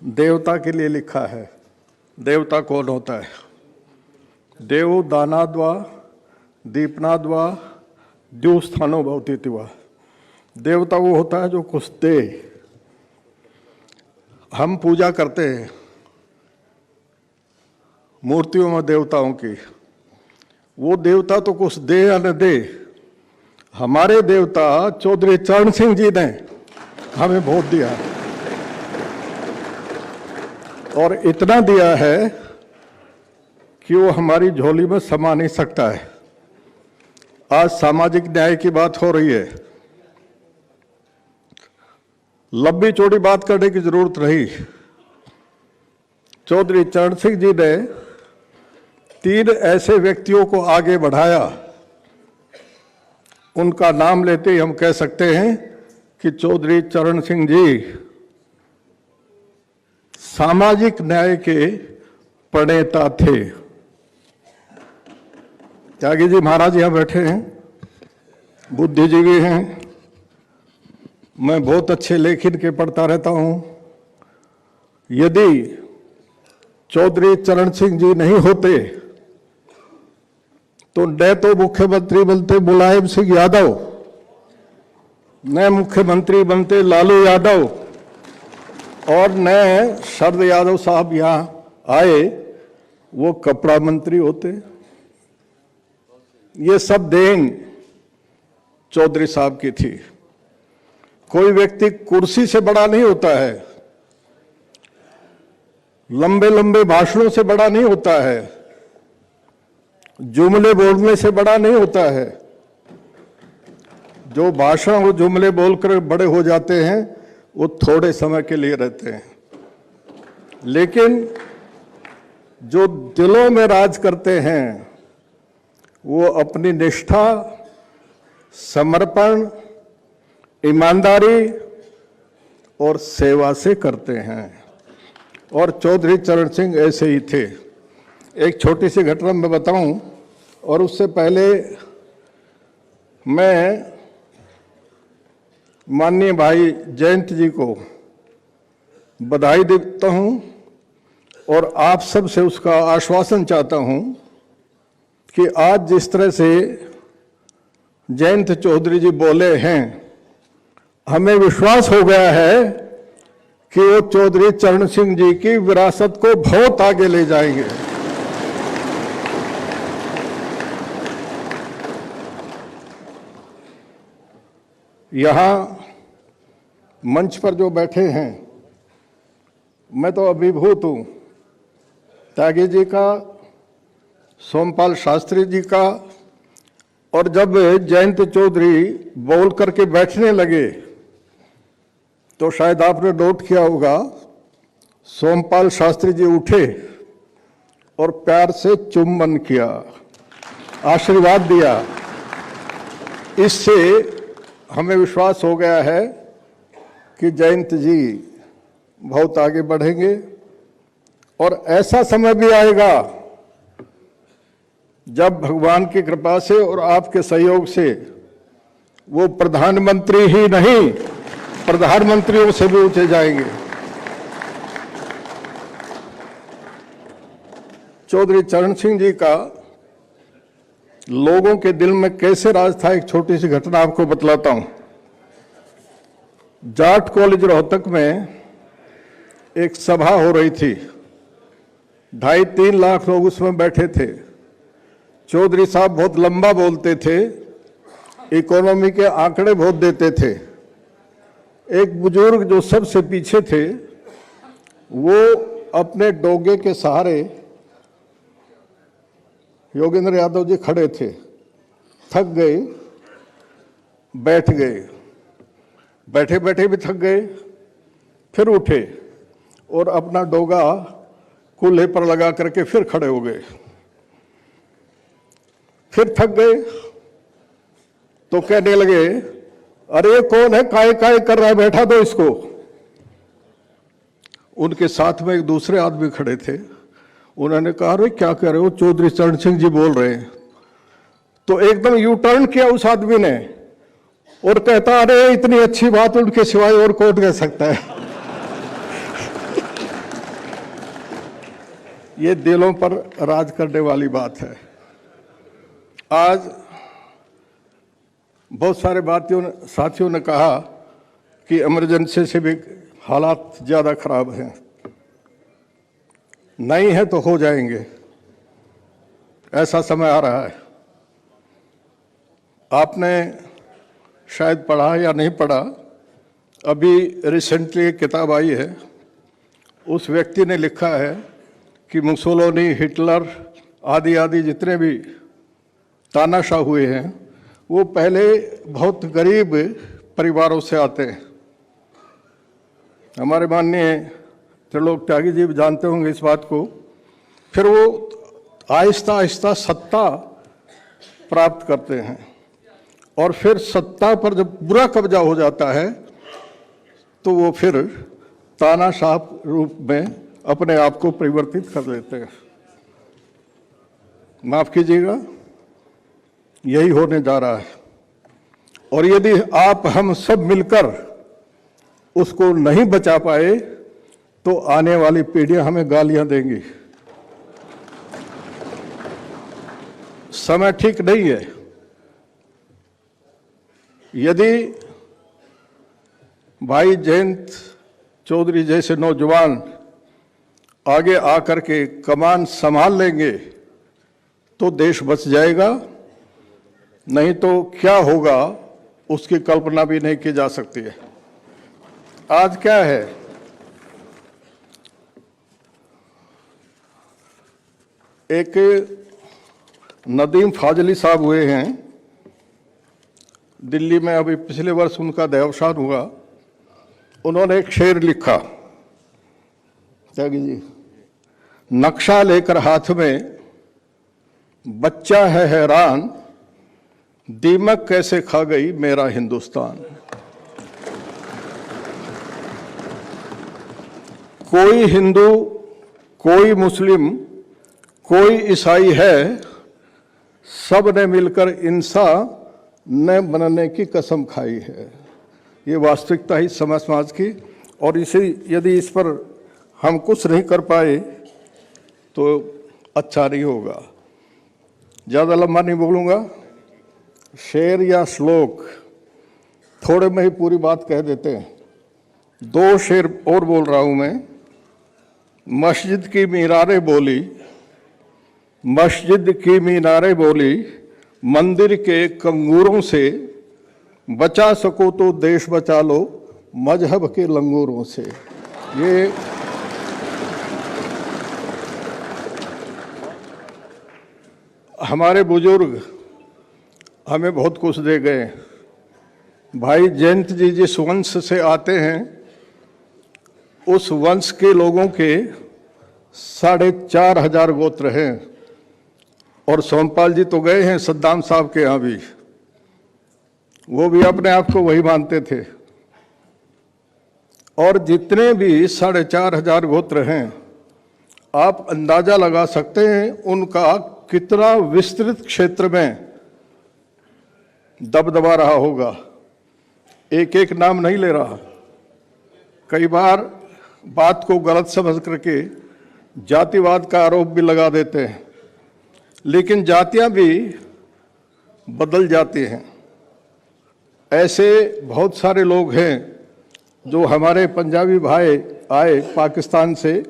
देवता के लिए लिखा है। देवता कौन होता है? देव दानाद्वा दीपनाद्वा द्युस्थानो भवतीति वा। देवता वो होता है जो कुछ दे। हम पूजा करते हैं मूर्तियों में देवताओं की, वो देवता तो कुछ दे या न दे। हमारे देवता चौधरी चरण सिंह जी ने हमें बहुत दिया और इतना दिया है कि वो हमारी झोली में समा नहीं सकता है। आज सामाजिक न्याय की बात हो रही है, लंबी चौड़ी बात करने की जरूरत नहीं। चौधरी चरण सिंह जी ने 3 ऐसे व्यक्तियों को आगे बढ़ाया, उनका नाम लेते ही हम कह सकते हैं कि चौधरी चरण सिंह जी सामाजिक न्याय के प्रणेता थे। त्यागी जी महाराज यहां बैठे हैं, बुद्धिजीवी हैं, मैं बहुत अच्छे लेख इनके पढ़ता रहता हूं। यदि चौधरी चरण सिंह जी नहीं होते तो न तो मुख्यमंत्री बनते मुलायम सिंह यादव, न मुख्यमंत्री बनते लालू यादव, और न शरद यादव साहब यहां आए वो कपड़ा मंत्री होते। ये सब देन चौधरी साहब की थी। कोई व्यक्ति कुर्सी से बड़ा नहीं होता है, लंबे लंबे भाषणों से बड़ा नहीं होता है, जुमले बोलने से बड़ा नहीं होता है। जो भाषण और जुमले बोलकर बड़े हो जाते हैं वो थोड़े समय के लिए रहते हैं, लेकिन जो दिलों में राज करते हैं वो अपनी निष्ठा, समर्पण, ईमानदारी और सेवा से करते हैं। और चौधरी चरण सिंह ऐसे ही थे। एक छोटी सी घटना मैं बताऊं, और उससे पहले मैं माननीय भाई जयंत जी को बधाई देता हूं और आप सब से उसका आश्वासन चाहता हूं कि आज जिस तरह से जयंत चौधरी जी बोले हैं, हमें विश्वास हो गया है कि वो चौधरी चरण सिंह जी की विरासत को बहुत आगे ले जाएंगे। यहां मंच पर जो बैठे हैं, मैं तो अभिभूत हूं त्यागी जी का, सोमपाल शास्त्री जी का। और जब जयंत चौधरी बोल करके बैठने लगे तो शायद आपने नोट किया होगा, सोमपाल शास्त्री जी उठे और प्यार से चुम्बन किया, आशीर्वाद दिया। इससे हमें विश्वास हो गया है कि जयंत जी बहुत आगे बढ़ेंगे। और ऐसा समय भी आएगा जब भगवान की कृपा से और आपके सहयोग से वो प्रधानमंत्री ही नहीं, प्रधानमंत्रियों से भी ऊंचे जाएंगे। चौधरी चरण सिंह जी का लोगों के दिल में कैसे राज था, एक छोटी सी घटना आपको बतलाता हूं। जाट कॉलेज रोहतक में एक सभा हो रही थी, 2.5-3 लाख लोग उसमें बैठे थे। चौधरी साहब बहुत लंबा बोलते थे, इकोनॉमी के आंकड़े बहुत देते थे। एक बुजुर्ग जो सबसे पीछे थे, वो अपने डोगे के सहारे, योगेंद्र यादव जी खड़े थे, थक गए, बैठ गए, बैठे बैठे भी थक गए, फिर उठे और अपना डोगा कूल्हे पर लगा करके फिर खड़े हो गए। फिर थक गए तो कहने लगे, अरे ये कौन है, काय काय कर रहा है, बैठा दो इसको। उनके साथ में एक दूसरे आदमी खड़े थे, उन्होंने कहा, अरे क्या कह रहे हो, चौधरी चरण सिंह जी बोल रहे हैं। तो एकदम यू टर्न किया उस आदमी ने और कहता, अरे इतनी अच्छी बात उनके सिवाय और कौन कह सकता है। ये दिलों पर राज करने वाली बात है। आज बहुत सारे साथियों ने कहा कि इमरजेंसी से भी हालात ज़्यादा खराब हैं। नहीं है तो हो जाएंगे, ऐसा समय आ रहा है। आपने शायद पढ़ा या नहीं पढ़ा, अभी रिसेंटली एक किताब आई है, उस व्यक्ति ने लिखा है कि मुसोलिनी, हिटलर आदि आदि जितने भी तानाशाह हुए हैं वो पहले बहुत गरीब परिवारों से आते हैं। हमारे माननीय त्रिलोक त्यागी जी भी जानते होंगे इस बात को। फिर वो आहिस्ता आहिस्ता सत्ता प्राप्त करते हैं और फिर सत्ता पर जब बुरा कब्जा हो जाता है तो वो फिर तानाशाह रूप में अपने आप को परिवर्तित कर लेते हैं। माफ कीजिएगा, यही होने जा रहा है। और यदि आप हम सब मिलकर उसको नहीं बचा पाए तो आने वाली पीढ़ियां हमें गालियां देंगी। समय ठीक नहीं है। यदि भाई जयंत चौधरी जैसे नौजवान आगे आकर के कमान संभाल लेंगे तो देश बच जाएगा, नहीं तो क्या होगा उसकी कल्पना भी नहीं की जा सकती है। आज क्या है, एक नदीम फाजली साहब हुए हैं दिल्ली में, अभी पिछले वर्ष उनका देहावसान हुआ। उन्होंने एक शेर लिखा, त्यागी जी, नक्शा लेकर हाथ में बच्चा है हैरान, दीमक कैसे खा गई मेरा हिंदुस्तान। कोई हिंदू, कोई मुस्लिम, कोई ईसाई है, सब ने मिलकर इंसान न बनने की कसम खाई है। ये वास्तविकता ही समाज की। और इसे यदि इस पर हम कुछ नहीं कर पाए तो अच्छा नहीं होगा। ज़्यादा लंबा नहीं बोलूँगा। शेर या श्लोक थोड़े में ही पूरी बात कह देते हैं। दो शेर और बोल रहा हूँ मैं। मस्जिद की मीनारें बोली, मस्जिद की मीनारें बोली, मंदिर के कंगूरों से, बचा सको तो देश बचा लो मजहब के लंगूरों से। ये हमारे बुजुर्ग हमें बहुत कुछ दे गए। भाई जयंत जी जिस वंश से आते हैं उस वंश के लोगों के 4,500 गोत्र हैं। और सोमपाल जी तो गए हैं सद्दाम साहब के यहाँ भी, वो भी अपने आप को वही मानते थे। और जितने भी 4,500 गोत्र हैं, आप अंदाजा लगा सकते हैं उनका कितना विस्तृत क्षेत्र में दबदबा रहा होगा। एक एक नाम नहीं ले रहा। कई बार बात को गलत समझ करके जातिवाद का आरोप भी लगा देते हैं, लेकिन जातियां भी बदल जाती हैं। ऐसे बहुत सारे लोग हैं जो हमारे पंजाबी भाई आए पाकिस्तान से,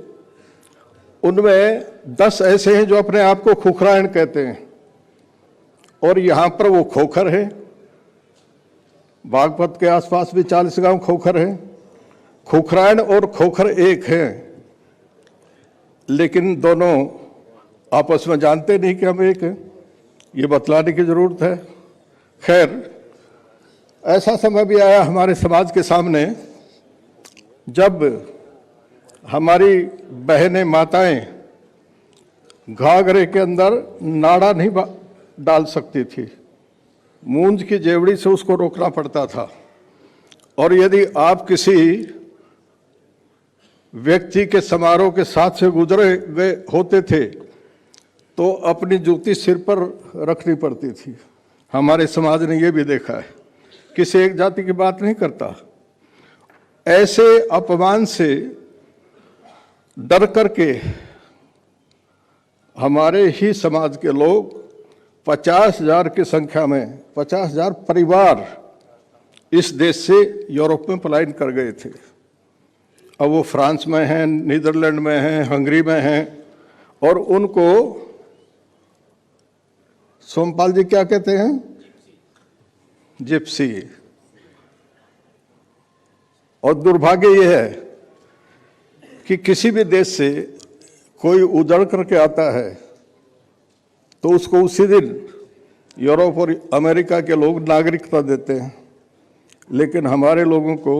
उनमें 10 ऐसे हैं जो अपने आप को खोखरायण कहते हैं और यहाँ पर वो खोखर है। बागपत के आसपास भी 40 गांव खोखर हैं। खोखरायण और खोखर एक हैं, लेकिन दोनों आपस में जानते नहीं कि हम एक हैं। ये बतलाने की जरूरत है। खैर, ऐसा समय भी आया हमारे समाज के सामने जब हमारी बहनें, माताएं घाघरे के अंदर नाड़ा नहीं डाल सकती थी। मूंज की जेवड़ी से उसको रोकना पड़ता था। और यदि आप किसी व्यक्ति के समारोह के साथ से गुजरे गए होते थे तो अपनी जूती सिर पर रखनी पड़ती थी। हमारे समाज ने यह भी देखा है, किसी एक जाति की बात नहीं करता। ऐसे अपमान से डर करके हमारे ही समाज के लोग 50,000 की संख्या में 50,000 परिवार इस देश से यूरोप में पलायन कर गए थे। अब वो फ्रांस में हैं, नीदरलैंड में हैं, हंगरी में हैं, और उनको सोमपाल जी क्या कहते हैं? जिप्सी। और दुर्भाग्य ये है कि किसी भी देश से कोई उजड़ करके आता है तो उसको उसी दिन यूरोप और अमेरिका के लोग नागरिकता देते हैं, लेकिन हमारे लोगों को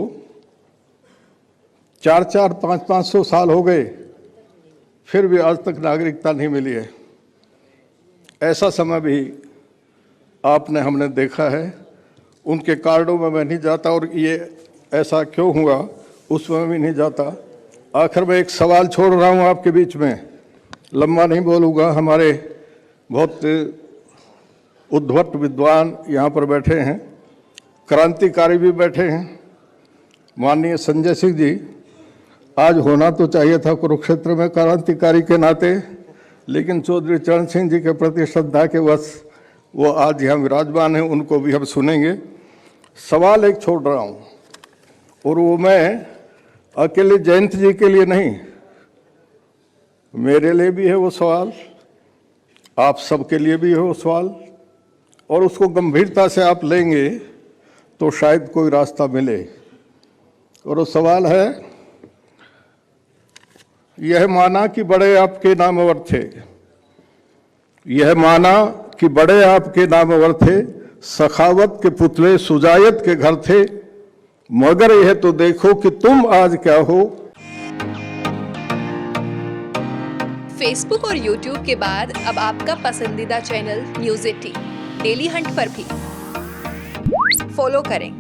4-4, 500 साल हो गए, फिर भी आज तक नागरिकता नहीं मिली है। ऐसा समय भी हमने देखा है। उनके कार्डों में मैं नहीं जाता, और ये ऐसा क्यों हुआ उसमें भी नहीं जाता। आखिर में एक सवाल छोड़ रहा हूँ आपके बीच में, लंबा नहीं बोलूँगा। हमारे बहुत उद्धट विद्वान यहाँ पर बैठे हैं, क्रांतिकारी भी बैठे हैं। माननीय संजय सिंह जी, आज होना तो चाहिए था कुरुक्षेत्र में क्रांतिकारी के नाते, लेकिन चौधरी चरण सिंह जी के प्रति श्रद्धा के वश वो आज यहाँ विराजमान हैं, उनको भी हम सुनेंगे। सवाल एक छोड़ रहा हूँ, और वो मैं अकेले जयंत जी के लिए नहीं, मेरे लिए भी है वो सवाल, आप सबके लिए भी है वो सवाल, और उसको गंभीरता से आप लेंगे तो शायद कोई रास्ता मिले। और वो सवाल है, यह माना कि बड़े आपके नामवर थे, यह माना कि बड़े आपके नामवर थे, सखावत के पुतले सुजायत के घर थे, मगर यह तो देखो कि तुम आज क्या हो। फेसबुक और यूट्यूब के बाद अब आपका पसंदीदा चैनल न्यूज़ 18 डेली हंट पर भी फॉलो करें।